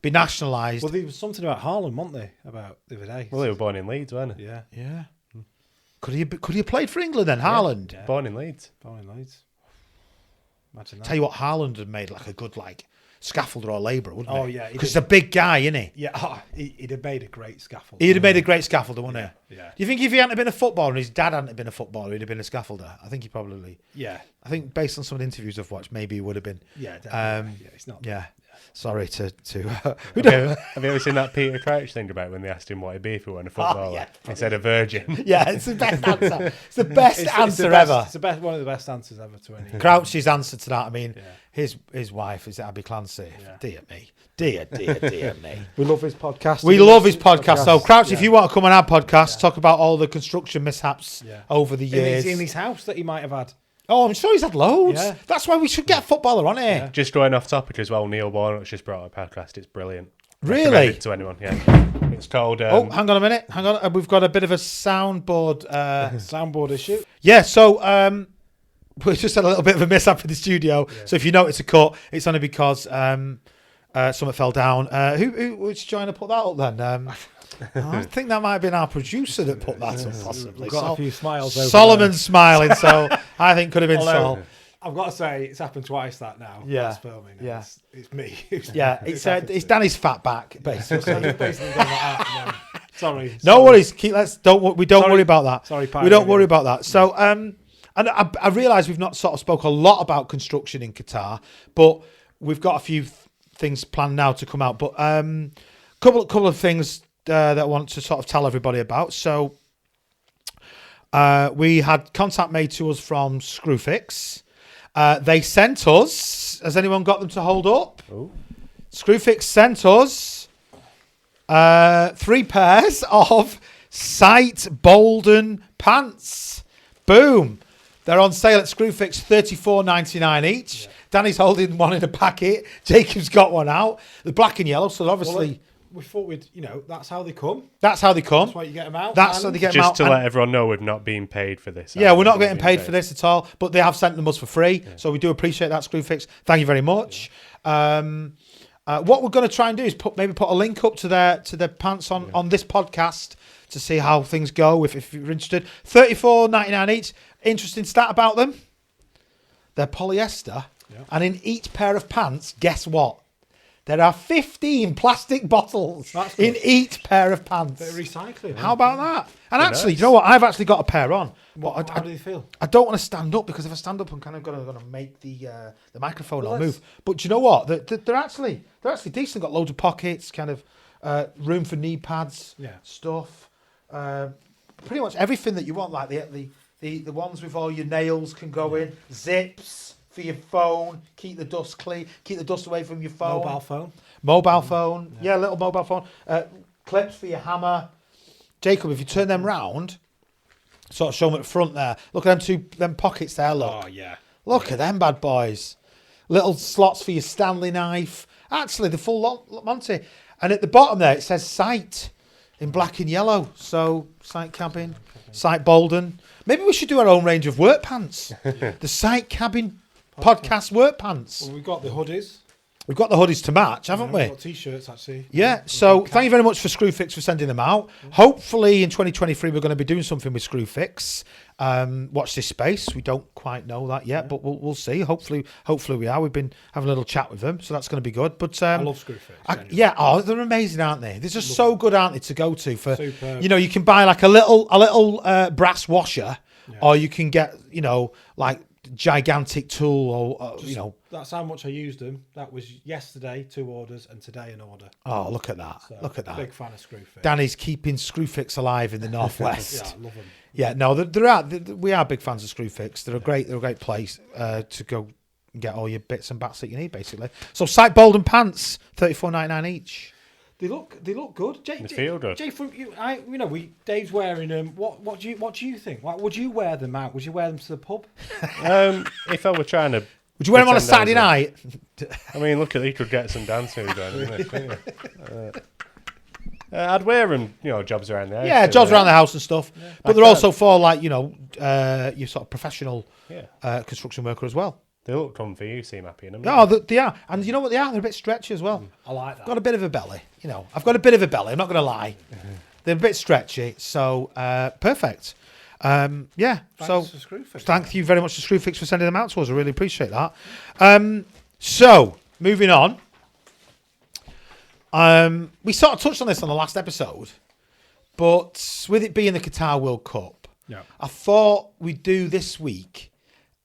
be nationalised. Well, there was something about Haaland, weren't they, about the other day? Well, they were born in Leeds, weren't they? Yeah. Could he have played for England then, Haaland? Yeah. Born in Leeds. Imagine that. Tell you what, Haaland had made like a good scaffolder or labourer, wouldn't he? Oh yeah, because he's a big guy, isn't he? Yeah, he'd have made a great scaffolder. He'd have made a great scaffolder, wouldn't he? Yeah. Do you think if he hadn't been a footballer and his dad hadn't been a footballer, he'd have been a scaffolder? I think he probably. Yeah. I think based on some of the interviews I've watched, maybe he would have been. Yeah, definitely. It's not. Yeah. Sorry to. Have you ever seen that Peter Crouch thing about when they asked him what he'd be if he weren't a footballer? He said a virgin. Yeah, it's the best answer. It's the best answer ever. It's one of the best answers ever to any. Crouch's answer to that. I mean, his wife is Abby Clancy. Yeah. Dear me. Dear me. We love his podcast. We love his podcast. So, Crouch, if you want to come on our podcast, talk about all the construction mishaps over the years. In his house that he might have had. Oh, I'm sure he's had loads. Yeah. That's why we should get a footballer on here. Yeah. Just going off topic as well, Neil Warnock's just brought a podcast. It's brilliant. Really? Recommend it to anyone, It's called... hang on a minute. Hang on. We've got a bit of a soundboard... soundboard issue. Yeah, so we just had a little bit of a mishap in the studio. Yeah. So if you notice a cut, it's only because something fell down. Who was trying to put that up then? I think that might have been our producer that put that up, possibly. We've got a few smiles over Solomon's smiling, so I think could have been Sol. I've got to say, it's happened twice that now. Yeah. Filming. Yeah. It's me. It's Danny's fat back, basically. Sorry. No worries. We don't worry about that. Sorry, we don't worry about that. So, and I realise we've not sort of spoke a lot about construction in Qatar, but we've got a few things planned now to come out. But couple of things that I want to sort of tell everybody about. So we had contact made to us from Screwfix. They sent us, has anyone got them to hold up? Oh. Screwfix sent us 3 pairs of Sight Bolden pants. Boom. They're on sale at Screwfix, $34.99 each. Yeah. Danny's holding one in a packet. Jacob's got one out. The black and yellow, so obviously... we thought that's how they come. That's how they come. That's why you get them out. That's how they get them out. Just to let everyone know, we've not been paid for this. Yeah, we're not getting paid for this at all, but they have sent them us for free. Yeah. So we do appreciate that, Screwfix. Thank you very much. Yeah. What we're going to try and do is put a link up to their pants on this podcast to see how things go if you're interested. $34.99 each. Interesting stat about them. They're polyester. Yeah. And in each pair of pants, guess what? There are 15 plastic bottles in each pair of pants. Bit of recycling. How about that? And Very actually, nice. you know what? I've actually got a pair on. But How do you feel? I don't want to stand up because if I stand up, I'm kind of going to make the microphone Well, I'll move. But do you know what? They're actually decent. Got loads of pockets, kind of room for knee pads, stuff. Pretty much everything that you want. Like the ones with all your nails can go in. Zips for your phone. Keep the dust clean. Keep the dust away from your phone. Mobile phone. Yeah, little mobile phone. Clips for your hammer. Jacob, if you turn them round, sort of show them at the front there. Look at them pockets there, look. Oh, yeah. Look at them bad boys. Little slots for your Stanley knife. Actually, the full Monty. And at the bottom there, it says Sight in black and yellow. So, Sight Cabin, Sight Bolden. Maybe we should do our own range of work pants. The Sight Cabin podcast work pants. Well, we've got the hoodies. We've got the hoodies to match, haven't we? We've got t-shirts, actually. Yeah, so thank you very much for Screwfix for sending them out. Hopefully in 2023 we're going to be doing something with Screwfix. Watch this space. We don't quite know that yet, but we'll see. Hopefully we are. We've been having a little chat with them, so that's going to be good. But I love Screwfix. yeah, they're amazing, aren't they? They're just so good, aren't they, to go to for. Superb. You know, you can buy like a little brass washer, or you can get like gigantic tool, or That's how much I used them. That was yesterday 2 orders and today an order. Oh, look at that! So, Look at that! Big fan of Screwfix. Danny's keeping Screwfix alive in the northwest. Yeah, I love them. Yeah, no, we are big fans of Screwfix. They're a great place to go and get all your bits and bats that you need, basically. So, Sight Bolden pants, $34.99 each. They look good. Jay, They feel good. Jay, from you, Dave's wearing them. What do you think? Like, would you wear them out? Would you wear them to the pub? If I were trying to, Would you wear them on a pretend Saturday I was night? I mean, look at you could get some dancing going. I'd wear them, jobs around there. Yeah, jobs around the house and stuff. Yeah. But they're also for your sort of professional construction worker as well. They look comfy. You seem happy in them. No, they are, and you know what they are? They're a bit stretchy as well. I like that. Got a bit of a belly, I've got a bit of a belly. I'm not going to lie. They're a bit stretchy, so perfect. Thanks so for Screwfix. thank you very much to Screwfix for sending them out to us. I really appreciate that. So moving on, we sort of touched on this on the last episode, but with it being the Qatar World Cup, I thought we'd do this week,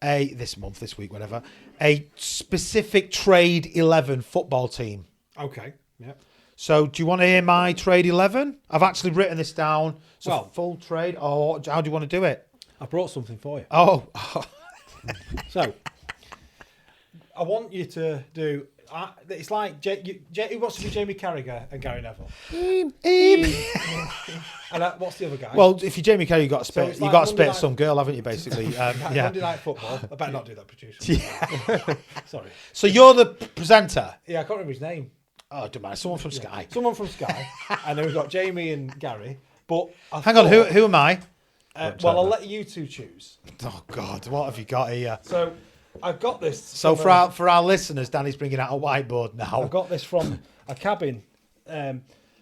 this week, whatever, a specific Trade 11 football team. Okay. Yeah. So, do you want to hear my Trade 11? I've actually written this down. So, Well, full trade, or how do you want to do it? I brought something for you. Oh, So, I want you to do. It's like who wants to be Jamie Carragher and Gary Neville? And what's the other guy? well, if you're Jamie Carey, you got to spit. it's You like got to Monday spit night- some girl, haven't you? Basically, yeah. Monday Night Football. I better not do that, producer. Sorry. So you're the presenter. Yeah, I can't remember his name. Oh, don't matter. Someone from Sky. Someone from Sky. And then we've got Jamie and Gary. But Hang on, who am I? well, I'll let you two choose. Oh God, what have you got here? So I've got this. So from for our listeners, Danny's bringing out a whiteboard now. I've got this from a cabin,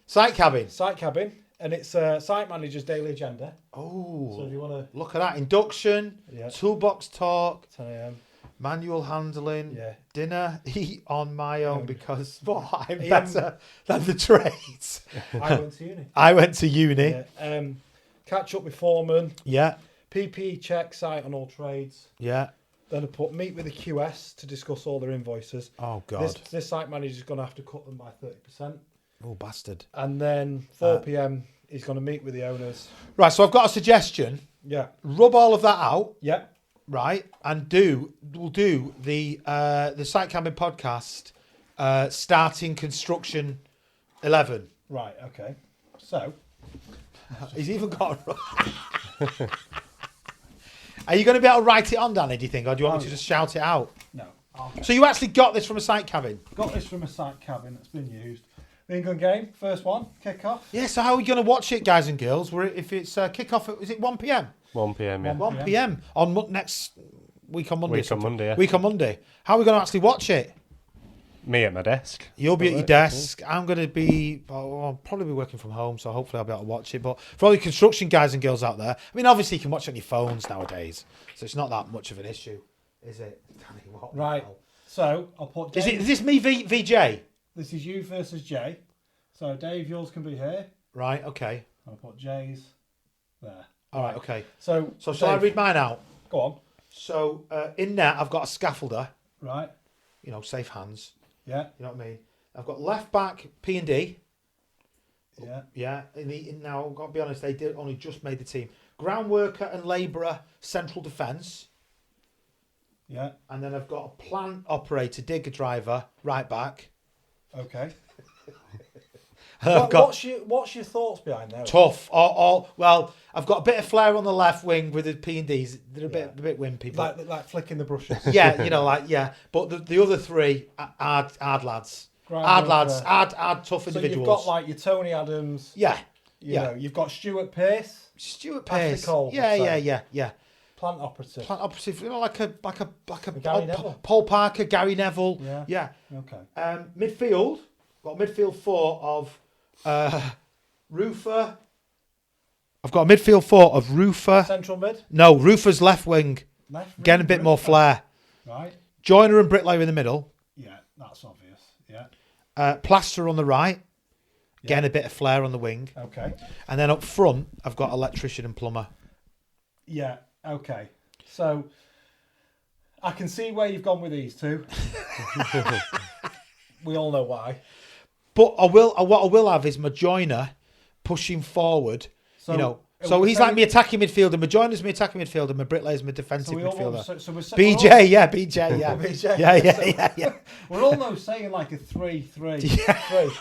Site cabin. site cabin, and it's site manager's daily agenda. Oh, So if you want to, look at that induction, Yeah. toolbox talk, 10 a.m. manual handling, Yeah. dinner, eat on my own because I'm Yeah. better than the trades. I went to uni. I went to uni. Yeah. Catch up with foreman, Yeah, PPE check site on all trades. yeah. Then I put meet with the QS to discuss all their invoices. Oh God. This site manager's going to have to cut them by 30%. Oh bastard. And then 4 p.m. he's going to meet with the owners. Right, so I've got a suggestion. Yeah. Rub all of that out, Yeah. right, and we'll do the Site Camping podcast starting construction 11. Right. Okay. So He's even got. Are you going to be able to write it on, Danny? Do you think, or do you want me to just shout it out? no. So you actually got this from a site cabin? Got this from a site cabin that's been used. The England game, first one, kick off. Yeah. So how are we going to watch it, guys and girls? If it's kick off, is it 1 p.m? 1 p.m. Yeah. 1 p.m. on next week on Monday. Week on Monday, yeah. Week on Monday. How are we going to actually watch it? Me at my desk. You'll be at your desk. I'm going to be, I'll probably be working from home, so hopefully I'll be able to watch it. But for all the construction guys and girls out there, I mean, obviously you can watch it on your phones nowadays, so it's not that much of an issue, is it? Danny, what the Right. hell? So I'll put. Dave, Is this me, VJ? This is you versus Jay. So Dave, yours can be here. Right. Okay. I'll put Jay's there. All right. Okay. So So shall I Dave, read mine out? Go on. So in net, I've got a scaffolder. Right. You know, safe hands. Yeah. You know what I mean? I've got left back P&D. Yeah. Yeah. Now I've got to be honest, they did only just made the team. Ground worker and labourer, central defence. Yeah. And then I've got a plant operator, digger driver, right back. Okay. I've got What's your thoughts behind those? tough. Well, I've got a bit of flair on the left wing with the P&Ds. They're a bit wimpy. But Like flicking the brushes. yeah, you know, But the other three are hard lads. Hard lads. Hard tough So individuals. you've got like your Tony Adams. Yeah. You know, you've got Stuart Pearce, Stuart Ashley Pearce. Cole, Yeah. plant operative. Plant operative, you know, like a Gary Neville. Paul Parker, Gary Neville. Yeah. Yeah. Okay. Midfield, got a midfield four of Roofer. I've got a midfield four of Roofer. Central mid. No, Roofer's left wing. Left wing, Getting a bit more Roofer. flair. Right. Joyner and Bricklayer in the middle. Yeah, that's obvious. Yeah. Plaster on the right. Yeah. Getting a bit of flair on the wing. Okay. And then up front, I've got electrician and plumber. Yeah. Okay. So I can see where you've gone with these two. We all know why. But what I will have is my Joyner pushing forward. So, you know, are so we he's saying- like my attacking midfielder. My Joiner's my attacking midfielder. My Bricklayer's my defensive So midfielder. so we're BJ, yeah, BJ, yeah. BJ. Yeah. We're almost saying like a 3-3.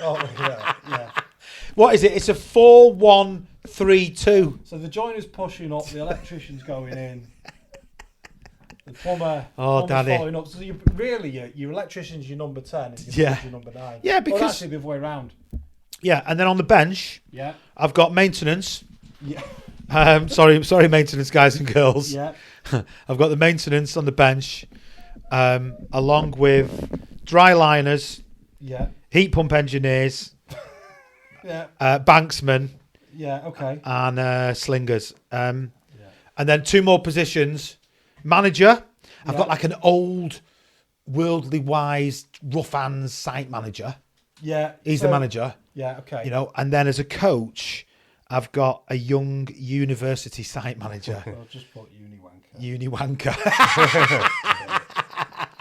Oh yeah. What is it? It's a 4-1-3-2. So the joiner's pushing up, the electrician's going in, the plumber's Daddy. following up. So you really your electrician's your number 10 and your Yeah. plumber's your number 9. Yeah, because- actually the other way around. Yeah, and then on the bench, Yeah. I've got maintenance. Yeah. Sorry, maintenance guys and girls. Yeah. I've got the maintenance on the bench, along with dry liners, Yeah. heat pump engineers, Yeah. banksmen, Yeah. Okay. and slingers. Yeah. And then two more positions. Manager. I've Yeah. got like an old, worldly wise, rough hands site manager. Yeah. He's the manager, Yeah. Okay. you know. And then as a coach, I've got a young university site manager. I'll just put uni wanker. Uni wanker.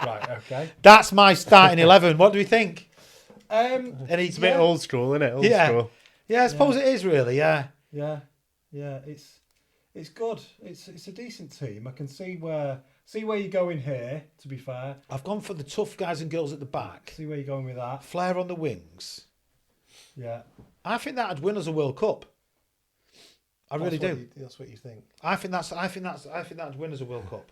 Right. Okay. That's my starting 11. What do we think? Um. It's a bit old school, isn't it? Old Yeah. school. Yeah, I suppose it is really. Yeah. Yeah. Yeah. It's good. It's a decent team. I can see where you're going here. To be fair, I've gone for the tough guys and girls at the back. see where you're going with that. Flair on the wings. Yeah. I think that'd win us a World Cup. I really do. That's what you think. I think that'd win us a World Cup.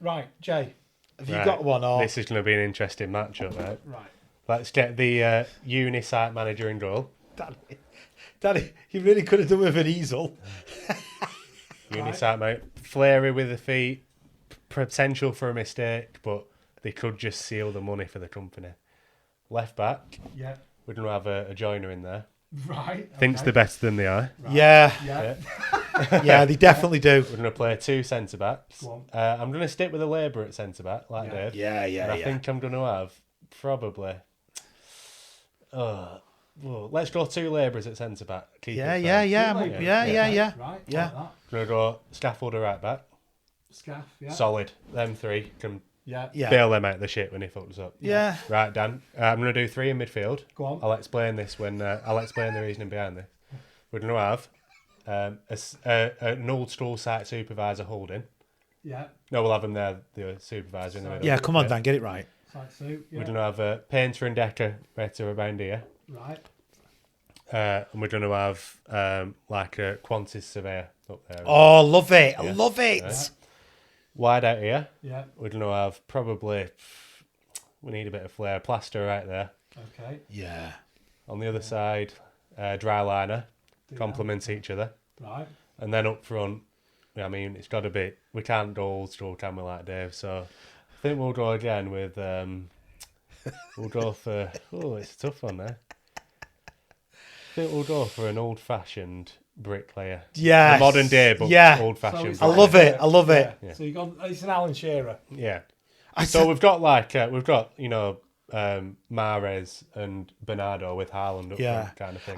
Right, Jay. Have you Right. got one? Or This is going to be an interesting matchup, right? Right. Let's get the uni site manager in goal. Daddy, you really could have done with an easel. Uni Right. site mate. Flary with the feet. Potential for a mistake, but they could just seal the money for the company. Left back. Yeah. We're going to have a joiner in there. Right. Thinks okay. they're better than they are. Right. Yeah, Yeah. yeah, they definitely do. We're going to play two centre backs. Go on. I'm going to stick with a labourer at centre back, like Yeah. Dave. Yeah, And I think I'm going to have probably. Well, let's go two labourers at centre back. Keep Yeah, it yeah, fair. yeah, Two yeah, labourers. yeah, yeah. Right. Yeah. Like that. Going to go scaffolder right back. Scaff. Yeah. Solid. Them three can Yeah. Yeah. bail them out of the shit when he fucks up. Yeah. Right, Dan. I'm going to do three in midfield. Go on. I'll explain this when I'll explain the reasoning behind this. We're going to have an old school site supervisor holding. Yeah. No, we'll have him there, the supervisor in the middle. Yeah, come on, Dan, get it right. Side suit. We're Yeah. going to have a painter and decorator around here. Right. And we're going to have like a quantity surveyor up there. Oh, love it. I Yeah. love it. Right. Wide out here, Yeah. we're going to have probably, we need a bit of flair, plaster right there. Okay. Yeah. On the other side, dry liner, Do complement each other. that. Right. And then up front, I mean, it's got to be, we can't go old school, can we, like Dave? So I think we'll go again with We'll go for... Oh, it's a tough one there. I think we'll go for an old-fashioned bricklayer. Yes. A modern day, but Yeah. old-fashioned. So I it's love it. I love Yeah. it. Yeah. So you got it's an Alan Shearer. Yeah. I So said- we've got like Mahrez and Bernardo with Haaland up Yeah. front kind of thing.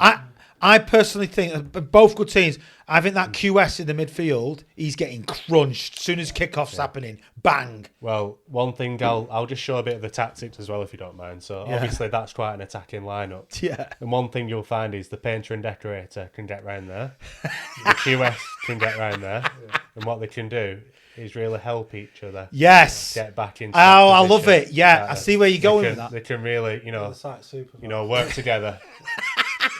I personally think both good teams. I think that QS in the midfield, he's getting crunched as soon as kickoff's happening. Bang. Well, one thing I'll just show a bit of the tactics as well if you don't mind. So Yeah. obviously that's quite an attacking lineup. Yeah. And one thing you'll find is the painter and decorator can get round there. The QS can get round there. And what they can do is really help each other Yes. get back into Oh, that I love position. it. Yeah, I see where you're going they with can, that. They can really, The site's super. work together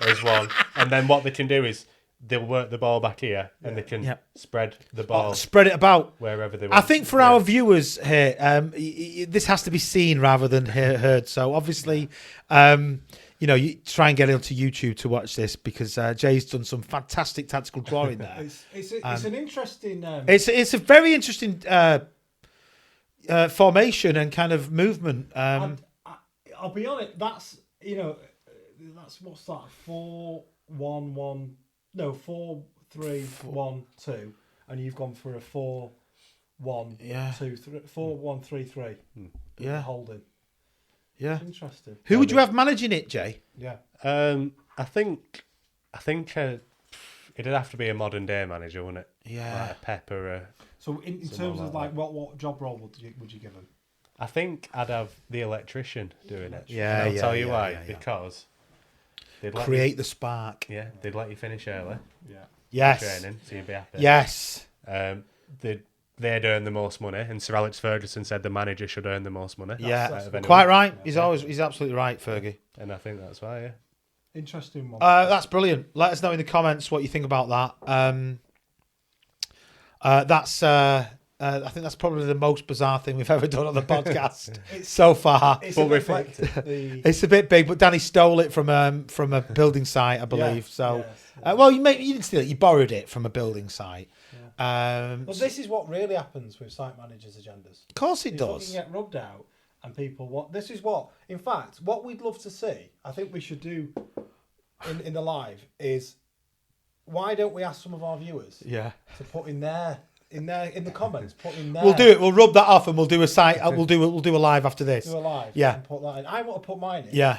as one. And then what they can do is they'll work the ball back here and they can Yeah. spread the ball Spread it about. wherever they want. I think for our viewers here, this has to be seen rather than heard. So obviously, you try and get onto YouTube to watch this because Jay's done some fantastic tactical drawing there. It's an interesting. It's a very interesting formation and kind of movement. I'll be honest. That's what's that 4-1-1. No, 4-3-1-2, and you've gone for a 4-1-2-3, 4-1-3-3. Yeah. Holding. Yeah. Interesting. Who would you have managing it, Jay? Yeah. I think it'd have to be a modern day manager, wouldn't it? Yeah. Like a Pep or a... So in terms of like what job role would you give him? I think I'd have the electrician doing it. Yeah, And I'll tell you why. yeah. Because they'd let Create the spark. they'd let you finish early. Yeah. Yes. Training, so you'd be happy. Yes. They'd earn the most money, and Sir Alex Ferguson said the manager should earn the most money. Yeah. out of anyone. Quite right. He's absolutely right, Fergie. And I think that's why, yeah. Interesting one. That's brilliant. Let us know in the comments what you think about that. I think that's probably the most bizarre thing we've ever done on the podcast so far. It's Full a bit reflective. big, It's a bit big, but Danny stole it from a building site, I believe. So, well, you didn't steal it; you borrowed it from a building site. Well, this is what really happens with site managers' agendas. Of course, it Is what does. can get rubbed out, and people what this is what. In fact, what we'd love to see, I think we should do in the live is why don't we ask some of our viewers Yeah, to put in the comments, put in there. we'll do it. We'll rub that off, and we'll do a site. We'll do a live after this. Do a live. Yeah. And put that in. I want to put mine in. Yeah,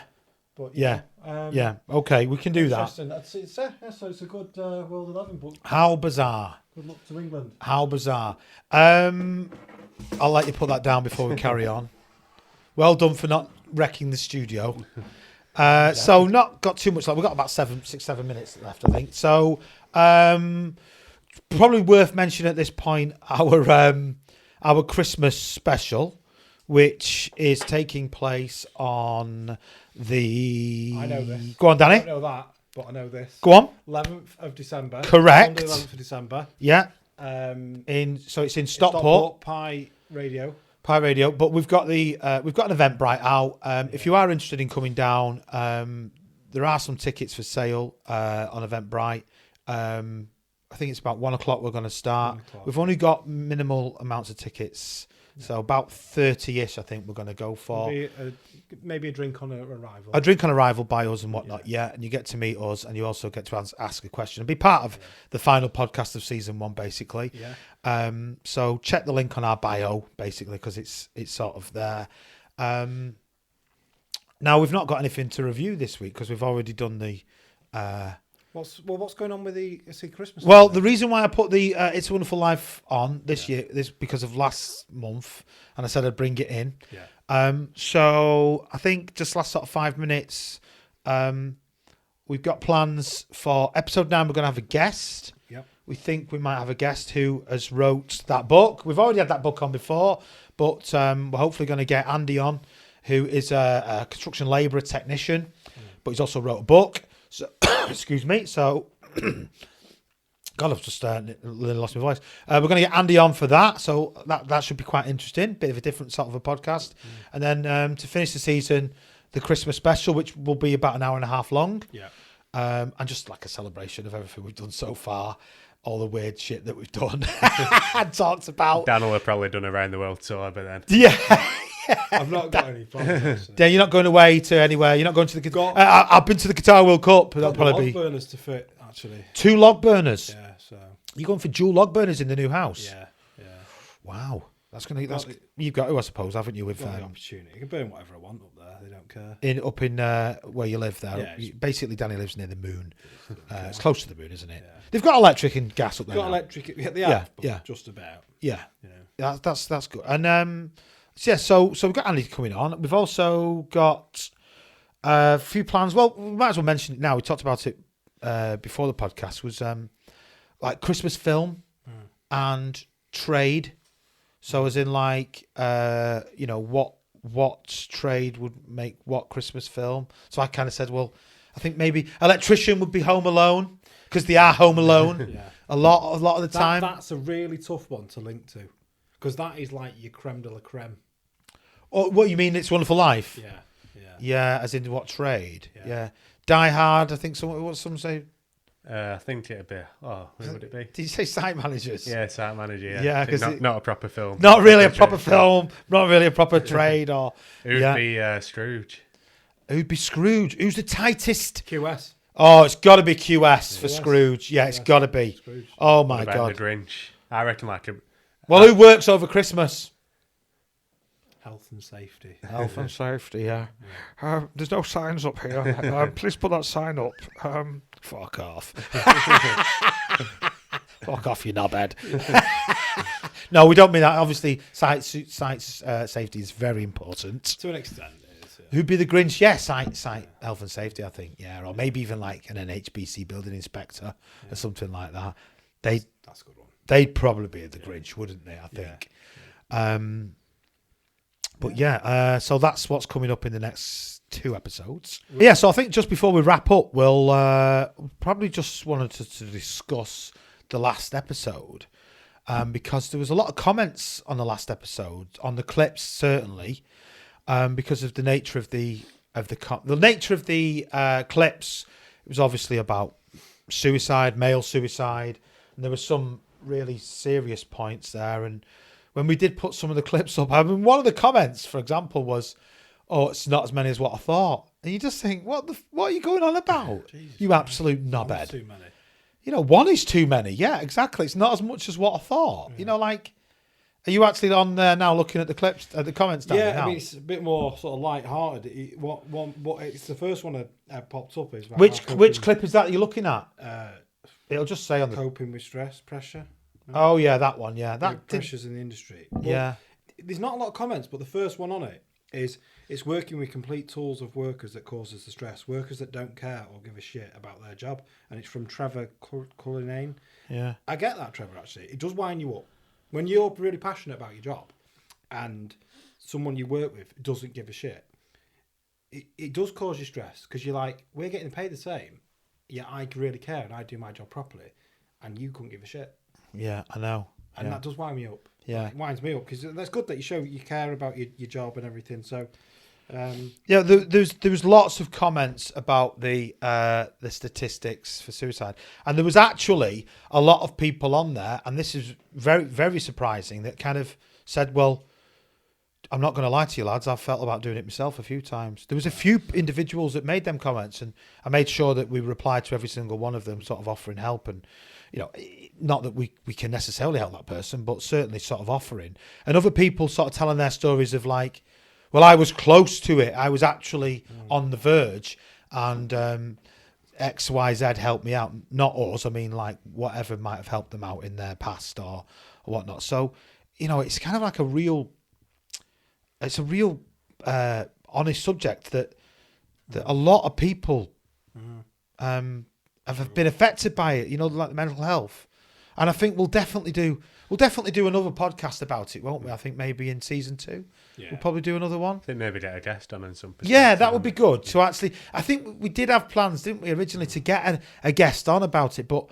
But yeah, know, yeah. Okay, we can do that. Interesting. So it's a good World 11 book. How bizarre! Good luck to England. How bizarre! I'll let you put that down before we carry on. Well done for not wrecking the studio. So not got too much left. We've got about 7 minutes left, I think. So probably worth mentioning at this point our Christmas special, which is taking place on the... I know this. Go on, I Danny. don't know that, but I know this. Go on. 11th of December. Correct. Sunday, 11th of December. Yeah. So it's in Stockport. Pie Radio. Pie Radio, but we've got an Eventbrite out. If you are interested in coming down, there are some tickets for sale on Eventbrite. I think it's about 1 o'clock we're going to start. 1 o'clock. We've only got minimal amounts of tickets, so about 30-ish I think we're going to go for. Maybe a drink on arrival. A drink on arrival by us and whatnot, yeah. And you get to meet us, and you also get to ask a question and be part of the final podcast of season 1, basically. Yeah. So check the link on our bio, basically, because it's sort of there. Now we've not got anything to review this week because we've already done the. What's going on with the Christmas? Well, the reason why I put the It's a Wonderful Life on this year is because of last month, and I said I'd bring it in. Yeah. So I think just last sort of 5 minutes, we've got plans for episode 9. We're going to have a guest. Yep. We think we might have a guest who has wrote that book. We've already had that book on before, but we're hopefully going to get Andy on, who is a construction labourer technician, but he's also wrote a book. So, excuse me. So, God, I've just lost my voice. We're going to get Andy on for that. So that should be quite interesting. Bit of a different sort of a podcast. And then to finish the season, the Christmas special, which will be about an hour and a half long. Yeah. And just like a celebration of everything we've done so far. All the weird shit that we've done and talked about. Dan will have probably done a round the world tour, but then. Yeah. I've not got any plans. Then you're not going away to anywhere. You're not going to the. Got- I've been to the Qatar World Cup. That'll Got the probably log be burners to fit, actually. 2 log burners. Yeah, so You're going for dual log burners in the new house. yeah. Wow, you've got to, I suppose, haven't you? With Got the opportunity. I can burn whatever I want up there. They don't care. up in where you live there. Yeah, Basically, Danny lives near the moon. It's close to the moon, isn't it? Yeah. They've got electric and gas up there. Got now. electric. Yeah, they have, but yeah. just about. Yeah, You know. that's good. And so we've got Andy coming on. We've also got a few plans. Well, we might as well mention it now. We talked about it before the podcast. Was like Christmas film and trade. So as in like what trade would make what Christmas film? So I kind of said, well, I think maybe electrician would be Home Alone because they are Home Alone Yeah. a lot of the time. That's a really tough one to link to because that is like your creme de la creme. Oh, what you mean? It's Wonderful Life. Yeah. Yeah, as in what trade? Yeah. Yeah. Die Hard. I think some say. I think it'd be. Oh, who would it be? Did you say site managers? Yeah, site manager. Yeah, Yeah, 'cause not a proper film. Not really a proper film. Not really a proper trade. Or It would yeah. be Scrooge. Who'd be Scrooge? Who's the tightest? QS. Oh, it's got to be QS for QS. Scrooge. Yeah, it's got to be. Scrooge. Oh What my about god. the Grinch? I reckon like a. Well, who works over Christmas? Health and safety. Health and safety. Yeah. There's no signs up here. Please put that sign up. Fuck off. Fuck off, you knobhead. No, we don't mean that. Obviously, site safety is very important. To an extent, it is. Who'd be the Grinch? Yeah, site health and safety, I think. Yeah, or maybe even like an NHBC building inspector or something like that. That's a good one. They'd probably be the Grinch, wouldn't they? I think. But yeah, so that's what's coming up in the next 2 episodes. Yeah, so I think just before we wrap up, we'll probably just wanted to discuss the last episode because there was a lot of comments on the last episode, on the clips certainly, because of the nature of the nature of the clips. It was obviously about suicide, male suicide, and there were some really serious points there. And when we did put some of the clips up, I mean, one of the comments, for example, was, "Oh, it's not as many as what I thought." And you just think, what are you going on about? Jesus, you absolute knobhead. Too many. 1 is too many. Yeah, exactly. It's not as much as what I thought. Yeah. Like, are you actually on there now looking at the clips, the comments down there Yeah, now? I mean, it's a bit more sort of light-hearted. What it's the first one that popped up is about Which how coping, clip is that you're looking at? It'll just say on the. coping with stress, pressure. Oh yeah, that one. Yeah, that did, pressures in the industry. Well, yeah. There's not a lot of comments, but the first one on it is it's working with complete tools of workers that causes the stress. Workers that don't care or give a shit about their job, and it's from Trevor Cullinane. Yeah. I get that, Trevor. Actually, it does wind you up when you're really passionate about your job, and someone you work with doesn't give a shit. It does cause you stress because you're like, we're getting paid the same. Yeah, I really care and I do my job properly, and you couldn't give a shit. Yeah, I know. And that does wind me up. Yeah. It winds me up because that's good that you show you care about your job and everything. So, Yeah, there was lots of comments about the statistics for suicide, and there was actually a lot of people on there, and this is very, very surprising, that kind of said, well, I'm not going to lie to you lads, I've felt about doing it myself a few times. There was a few individuals that made them comments, and I made sure that we replied to every single one of them, sort of offering help, and not that we can necessarily help that person, but certainly sort of offering. And other people sort of telling their stories of like, well, I was close to it, I was actually on the verge, and XYZ helped me out. Not us, I mean like whatever might have helped them out in their past or whatnot. So, it's kind of like a real honest subject that a lot of people have been affected by it, like the mental health. And I think we'll definitely do another podcast about it, won't we? I think maybe in season 2. yeah. We'll probably do another one. I think maybe get a guest on and some. Yeah, that would be good. So actually, I think we did have plans, didn't we, originally to get a guest on about it, but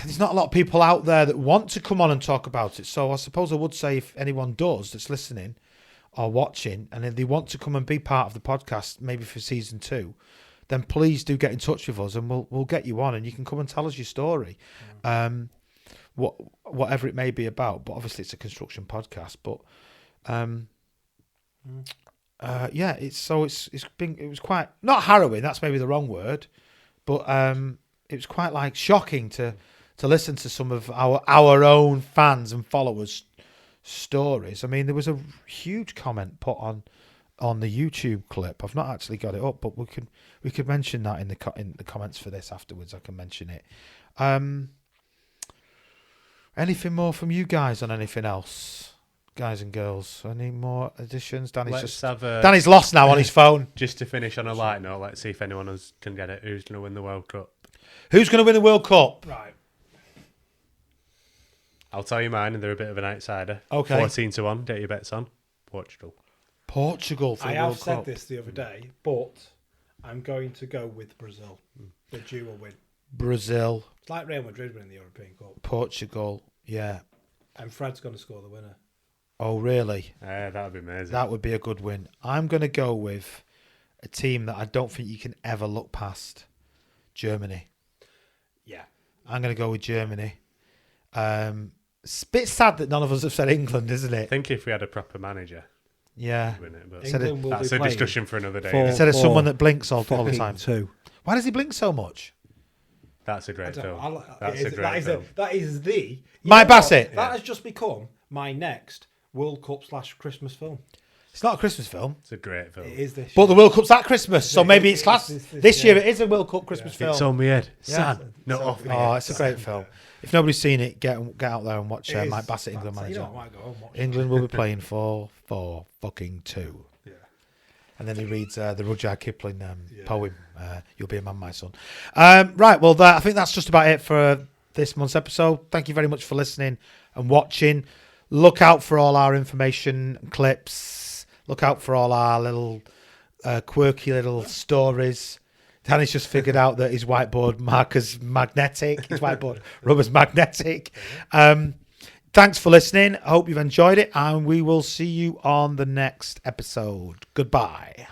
there's not a lot of people out there that want to come on and talk about it. So I suppose I would say if anyone does that's listening or watching, and if they want to come and be part of the podcast, maybe for season 2, then please do get in touch with us, and we'll get you on, and you can come and tell us your story, whatever it may be about. But obviously, it's a construction podcast. But It was quite not harrowing. That's maybe the wrong word, but it was quite like shocking to listen to some of our own fans and followers' stories. I mean, there was a huge comment put on the YouTube clip. I've not actually got it up, but we could mention that in the comments for this afterwards. I can mention it. Anything more from you guys on anything else, guys and girls? Any more additions? Danny's lost now on his phone. Just to finish on a light note, let's see if anyone else can get it. Who's going to win the World Cup? Who's going to win the World Cup? Right. I'll tell you mine, and they're a bit of an outsider. Okay. 14-1. Get your bets on. Portugal. Portugal for the I World have said Cup. this the other day, but I'm going to go with Brazil. The Jew will win. Brazil. It's like Real Madrid winning the European Cup. Portugal. Yeah. And Fred's going to score the winner. Oh, really? That would be amazing. That would be a good win. I'm going to go with a team that I don't think you can ever look past. Germany. Yeah. I'm going to go with Germany. It's a bit sad that none of us have said England, isn't I it? think if we had a proper manager, Yeah. we'd win it, but England will that's be a playing discussion for another day. for- Instead of Four, someone that blinks all the fucking time. 2. Why does he blink so much? That's a I great don't know. film. That's a great that film. that is the... You Mike know what? Bassett. That has just become my next World Cup / Christmas film. It's not a Christmas film. It's a great film. It is this But the year. World Cup's at Christmas, so maybe it's class. This year year. it is a World Cup Christmas film. It's on my head. Yeah. Son, not off me. Oh, it's a great film. If nobody's seen it, get out there and watch It is. Mike Bassett, England You manager. know, I might go home and watch it. England will be playing for fucking 2. Yeah. And then he reads the Rudyard Kipling poem, You'll Be a Man, My Son. Right, well, I think that's just about it for this month's episode. Thank you very much for listening and watching. Look out for all our information clips. Look out for all our little quirky little stories. Danny's just figured out that his whiteboard marker's magnetic. His whiteboard rubber's magnetic. Thanks for listening. I hope you've enjoyed it, and we will see you on the next episode. Goodbye.